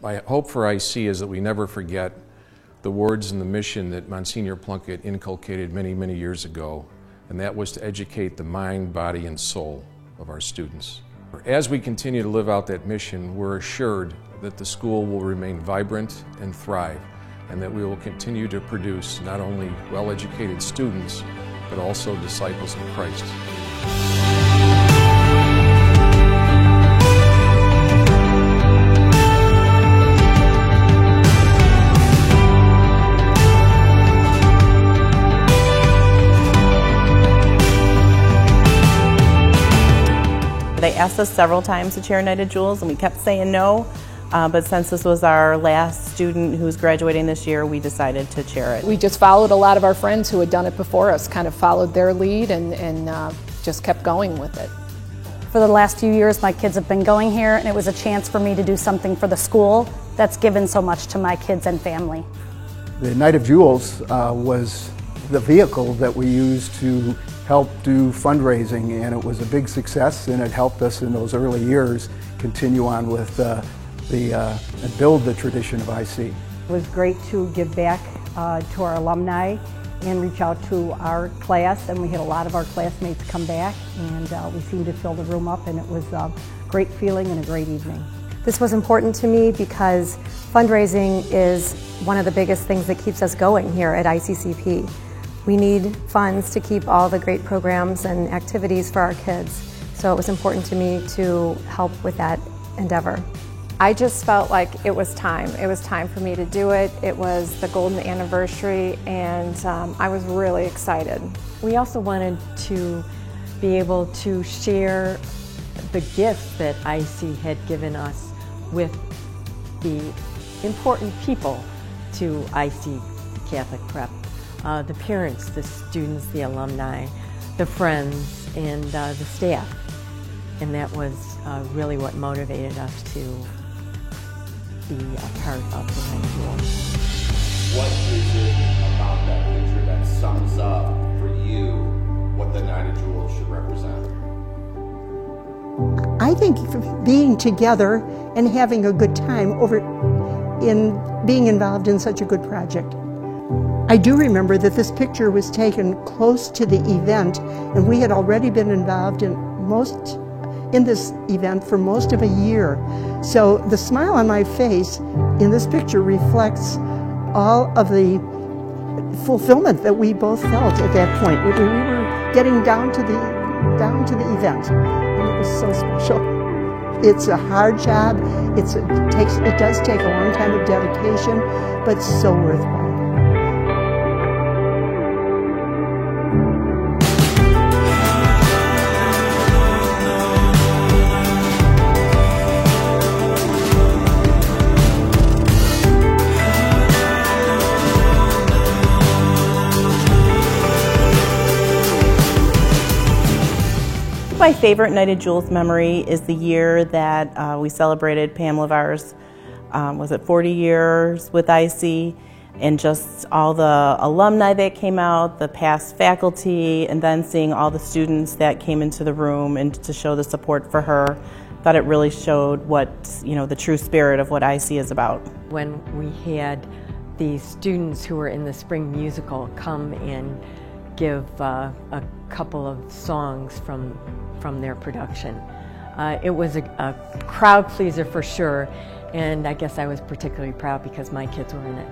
My hope for IC is that we never forget the words and the mission that Monsignor Plunkett inculcated many, many years ago, and that was to educate the mind, body, and soul of our students. As we continue to live out that mission, we're assured that the school will remain vibrant and thrive, and that we will continue to produce not only well-educated students, but also disciples of Christ. They asked us several times to chair Night of Jewels, and we kept saying no. But since this was our last student who's graduating this year, we decided to chair it. We just followed a lot of our friends who had done it before us, kind of followed their lead and just kept going with it. For the last few years, my kids have been going here, and it was a chance for me to do something for the school that's given so much to my kids and family. The Night of Jewels was the vehicle that we used to help do fundraising, and it was a big success, and it helped us in those early years continue on with and build the tradition of IC. It was great to give back to our alumni and reach out to our class, and we had a lot of our classmates come back, and we seemed to fill the room up, and it was a great feeling and a great evening. This was important to me because fundraising is one of the biggest things that keeps us going here at ICCP. We need funds to keep all the great programs and activities for our kids, so it was important to me to help with that endeavor. I just felt like it was time. It was time for me to do it. It was the golden anniversary, and I was really excited. We also wanted to be able to share the gift that IC had given us with the important people to IC Catholic Prep. The parents, the students, the alumni, the friends, and the staff. And that was really what motivated us to be a part of the Night of Jewels. What is it about that picture that sums up for you what the Night of Jewels should represent? I think being together and having a good time in being involved in such a good project. I do remember that this picture was taken close to the event, and we had already been involved in this event for most of a year. So the smile on my face in this picture reflects all of the fulfillment that we both felt at that point. We were getting down to the event, and it was so special. It's a hard job. It does take a long time of dedication, but so worthwhile. My favorite Night of Jewels memory is the year that we celebrated Pam LeVar's, 40 years with IC, and just all the alumni that came out, the past faculty, and then seeing all the students that came into the room and to show the support for her. Thought it really showed what, the true spirit of what IC is about. When we had the students who were in the spring musical come and give a couple of songs from their production. It was a crowd pleaser for sure, and I guess I was particularly proud because my kids were in it.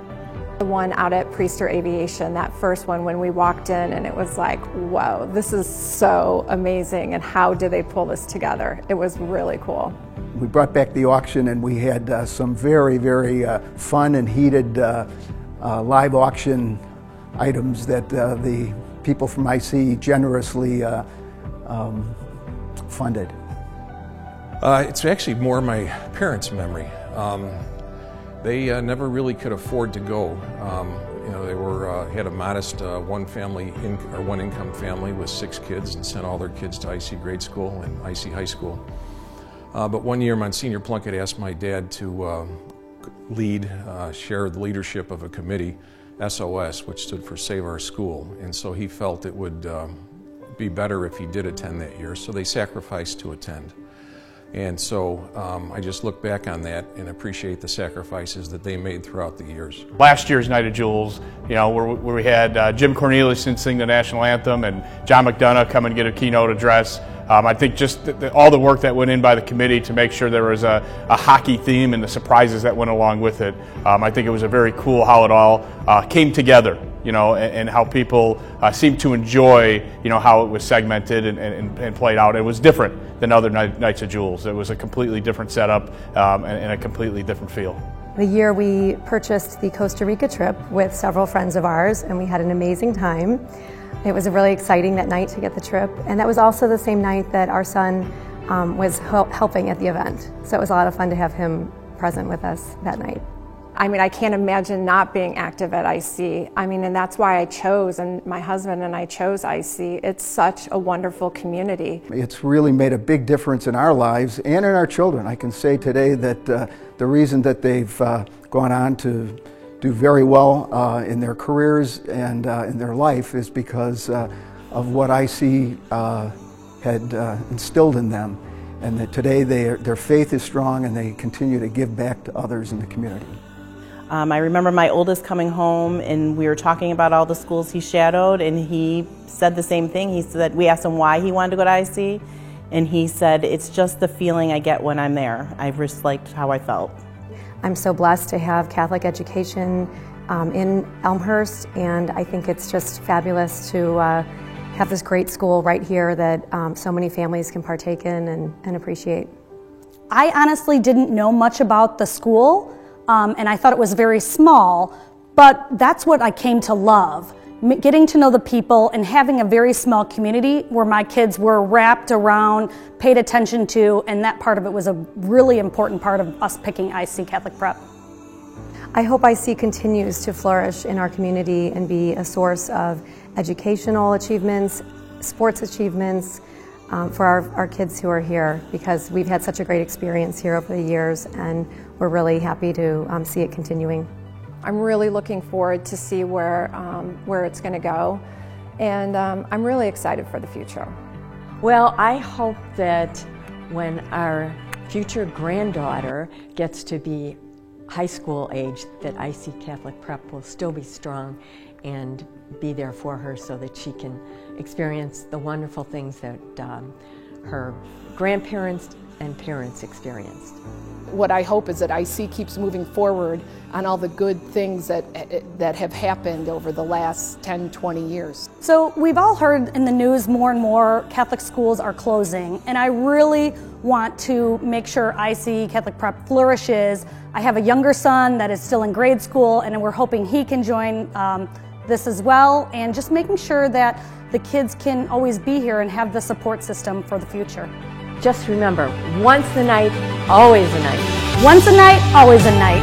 The one out at Priester Aviation, that first one when we walked in, and it was like, whoa, this is so amazing, and how did they pull this together? It was really cool. We brought back the auction, and we had some very, very fun and heated live auction items that the people from IC generously funded. It's actually more my parents' memory. They never really could afford to go. They had a modest one income family with 6 kids, and sent all their kids to IC grade school and IC high school. But one year, Monsignor Plunkett asked my dad to share the leadership of a committee, SOS, which stood for Save Our School, and so he felt it would be better if he did attend that year, so they sacrificed to attend. And so I just look back on that and appreciate the sacrifices that they made throughout the years. Last year's Night of Jewels, you know, where we had Jim Corneliuson sing the national anthem and John McDonough come and get a keynote address. I think just all the work that went in by the committee to make sure there was a hockey theme and the surprises that went along with it. I think it was a very cool how it all came together, you know, and how people seemed to enjoy, you know, how it was segmented and played out. It was different than other Nights of Jewels. It was a completely different setup and a completely different feel. The year we purchased the Costa Rica trip with several friends of ours, and we had an amazing time. It was really exciting that night to get the trip, and that was also the same night that our son was helping at the event. So it was a lot of fun to have him present with us that night. I mean, I can't imagine not being active at IC. I mean, and that's why I chose, and my husband and I chose IC. It's such a wonderful community. It's really made a big difference in our lives and in our children. I can say today that the reason that they've gone on to do very well in their careers and in their life is because of what IC had instilled in them, and that today their faith is strong and they continue to give back to others in the community. I remember my oldest coming home and we were talking about all the schools he shadowed, and he said the same thing. He said, we asked him why he wanted to go to IC, and he said, it's just the feeling I get when I'm there. I just liked how I felt. I'm so blessed to have Catholic education in Elmhurst, and I think it's just fabulous to have this great school right here that so many families can partake in and appreciate. I honestly didn't know much about the school, and I thought it was very small, but that's what I came to love. Getting to know the people and having a very small community where my kids were wrapped around, paid attention to, and that part of it was a really important part of us picking IC Catholic Prep. I hope IC continues to flourish in our community and be a source of educational achievements, sports achievements for our kids who are here, because we've had such a great experience here over the years, and we're really happy to see it continuing. I'm really looking forward to see where it's going to go, and I'm really excited for the future. Well, I hope that when our future granddaughter gets to be high school age, that IC Catholic Prep will still be strong and be there for her so that she can experience the wonderful things that her grandparents and parents experienced. What I hope is that IC keeps moving forward on all the good things that have happened over the last 10, 20 years. So we've all heard in the news more and more Catholic schools are closing, and I really want to make sure IC Catholic Prep flourishes. I have a younger son that is still in grade school, and we're hoping he can join this as well, and just making sure that the kids can always be here and have the support system for the future. Just remember, once a night, always a night. Once a night, always a night.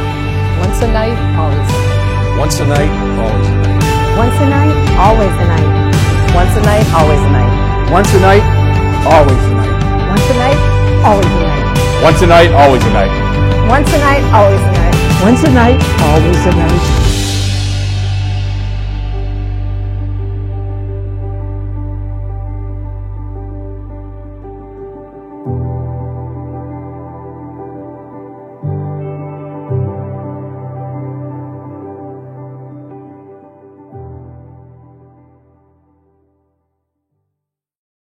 Once a night, always a night. Once a night, always a night. Once a night, always a night. Once a night, always a night. Once a night, always a night. Once a night, always a night. Once a night, always a night. Once a night, always a night. Once a night, always a night.